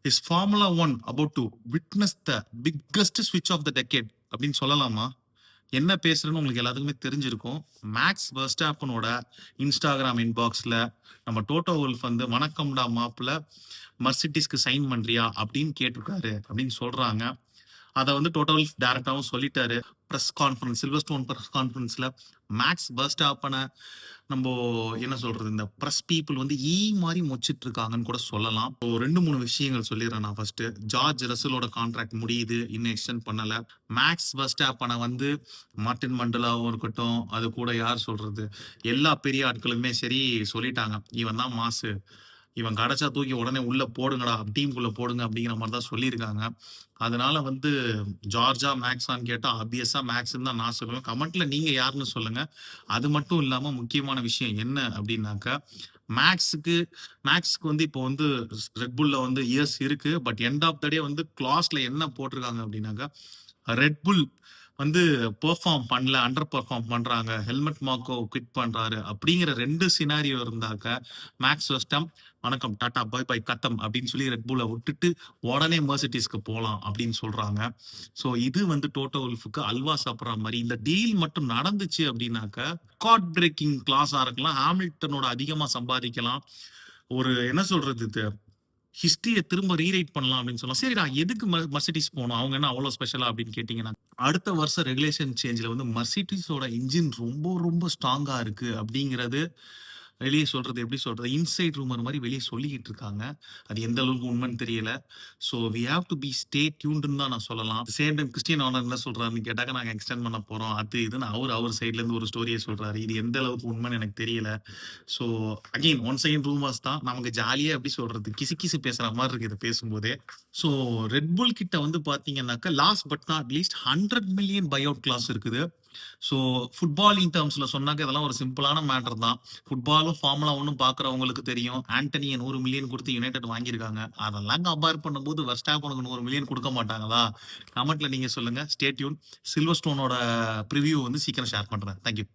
Is formula one about to witness the biggest ஸ்விட்ச் of the decade அப்படின்னு சொல்லலாமா? என்ன பேசுறேன்னு உங்களுக்கு எல்லாத்துக்குமே தெரிஞ்சிருக்கும். மேக்ஸ் வெர்ஸ்டாப்பனோட இன்ஸ்டாகிராம் இன்பாக்ஸ்ல நம்ம டோட்டோ வுல்ஃப் வந்து வணக்கம்டா மாப்ள மர்சிடிஸ்க்கு சைன் பண்றியா அப்படின்னு கேட்டிருக்காரு அப்படின்னு சொல்றாங்க. அதை வந்து டோட்டோ வுல்ஃப் டைரக்டாவும் சொல்லிட்டாரு. Press conference Silverstone press கான்ஃபரன்ஸ்ல maths வெர்ஸ்டாப்பனை நம்ம என்ன சொல்றது, இந்த பிரஸ் பீப்புள் வந்து மாதிரி மொச்சிட்டு இருக்காங்கன்னு கூட சொல்லலாம். இப்போ 2-3 விஷயங்கள் சொல்லிடுறேன் நான். ஃபர்ஸ்ட், ஜார்ஜ் ரசலோட கான்ட்ராக்ட் முடியுது, இன்னும் எக்ஸ்டெண்ட் பண்ணல. மேக்ஸ் வெர்ஸ்டாப்பனை வந்து மார்டின் மண்டலாவும் இருக்கட்டும், அது கூட யார் சொல்றது, எல்லா பெரிய ஆட்களுமே சரி சொல்லிட்டாங்க, இவன் தான் மாசு, இவன் கிடைச்சா தூக்கி உடனே உள்ள போடுங்கடா, டீமுக்குள்ள போடுங்க அப்படிங்கிற மாதிரி தான் சொல்லியிருக்காங்க. அதனால வந்து ஜார்ஜா மேக்ஸான்னு கேட்டா ஆப்வியஸா மேக்ஸ்ன்னு தான் நான் சொல்லுவேன். கமெண்ட்ல நீங்க யாருன்னு சொல்லுங்க. அது மட்டும் இல்லாம முக்கியமான விஷயம் என்ன அப்படின்னாக்கா, மேக்ஸ்க்கு வந்து இப்போ வந்து ரெட்புல்ல வந்து இயர்ஸ் இருக்கு. பட் எண்ட் ஆஃப் த டே வந்து கிளாஸ்ல என்ன போட்டிருக்காங்க அப்படின்னாக்கா, ரெட்புல் வந்து பெர்ஃபார்ம் பண்ணல, அண்டர் பெர்ஃபார்ம் பண்றாங்க, ஹெல்மெட் மார்க்கோ குவிட் பண்றாரு அப்படிங்கிற 2 சினாரியோ இருந்தாக்க மேக்ஸ் வெர்ஸ்டாப் வணக்கம் டாடா பாய் பாய் கத்தம் அப்படின்னு சொல்லி ரெட்புல்லை விட்டுட்டு உடனே மெர்சிடிஸ்க்கு போலாம் அப்படின்னு சொல்றாங்க. ஸோ இது வந்து டோட்டோ வுல்ஃபுக்கு அல்வா சாப்பிட்ற மாதிரி. இந்த டீல் மட்டும் நடந்துச்சு அப்படின்னாக்க ரெக்கார்ட் பிரேக்கிங் கிளாஸா இருக்கலாம், ஹாமில்டனோட அதிகமா சம்பாதிக்கலாம், ஒரு என்ன சொல்றது, இது ஹிஸ்டரியை திரும்ப ரீரைட் பண்ணலாம் அப்படின்னு சொல்லலாம். சரி, நான் எதுக்கு மர்சிடிஸ் போகணும், அவங்க என்ன அவ்வளோ ஸ்பெஷலா அப்படின்னு கேட்டீங்கன்னா, அடுத்த வருஷம் ரெகுலேஷன் சேஞ்சில் வந்து மர்சிடிஸோட இன்ஜின் ரொம்ப ரொம்ப ஸ்ட்ராங்கா இருக்கு அப்படிங்கிறது வெளியே சொல்றது, எப்படி சொல்றது, இன்சைட் ரூமர் மாதிரி வெளியே சொல்லிக்கிட்டு இருக்காங்க. அது எந்த அளவுக்கு உண்மைன்னு தெரியல. So we have to be stay டியூன்டுன்னு தான் நான் சொல்லலாம். சேம் டைம் கிறிஸ்டியன் ஆனர் என்ன சொல்றாருன்னு கேட்டாக்க, நாங்கள் எக்ஸ்டெண்ட் பண்ண போறோம் அது இதுன்னு அவர் சைட்ல இருந்து ஒரு ஸ்டோரியை சொல்றாரு. இது எந்த அளவுக்கு உண்மைன்னு எனக்கு தெரியல. So again once again rumours தான். நமக்கு ஜாலியாக எப்படி சொல்றது, கிசு கிசு பேசுற மாதிரி இருக்கு இது பேசும்போதே. ஸோ ரெட்புல் கிட்ட வந்து பாத்தீங்கன்னாக்கா last but not least 100 million buyout clause இருக்குது. ஸோ ஃபுட்பாலிங் டேர்ம்ஸ்ல சொன்னாக்க இதெல்லாம் ஒரு சிம்பிளான மேட்டர் தான். ஃபுட்பாலும் ஃபார்முலா ஒன்னும் பாக்குறவங்களுக்கு தெரியும். ஆண்டனியை 100 மில்லியன் கொடுத்து யுனைடெட் வாங்கியிருக்காங்க. அதெல்லாம் கம்பேர் பண்ணும்போது வெர்ஸ்டாப்பனுக்கு 100 மில்லியன் கொடுக்க மாட்டாங்களா? கமெண்ட்ல நீங்க சொல்லுங்க. Stay tune. சில்வர் ஸ்டோனோட ப்ரிவியூ வந்து சீக்கிரம் ஷேர் பண்றேன். தேங்க்யூ.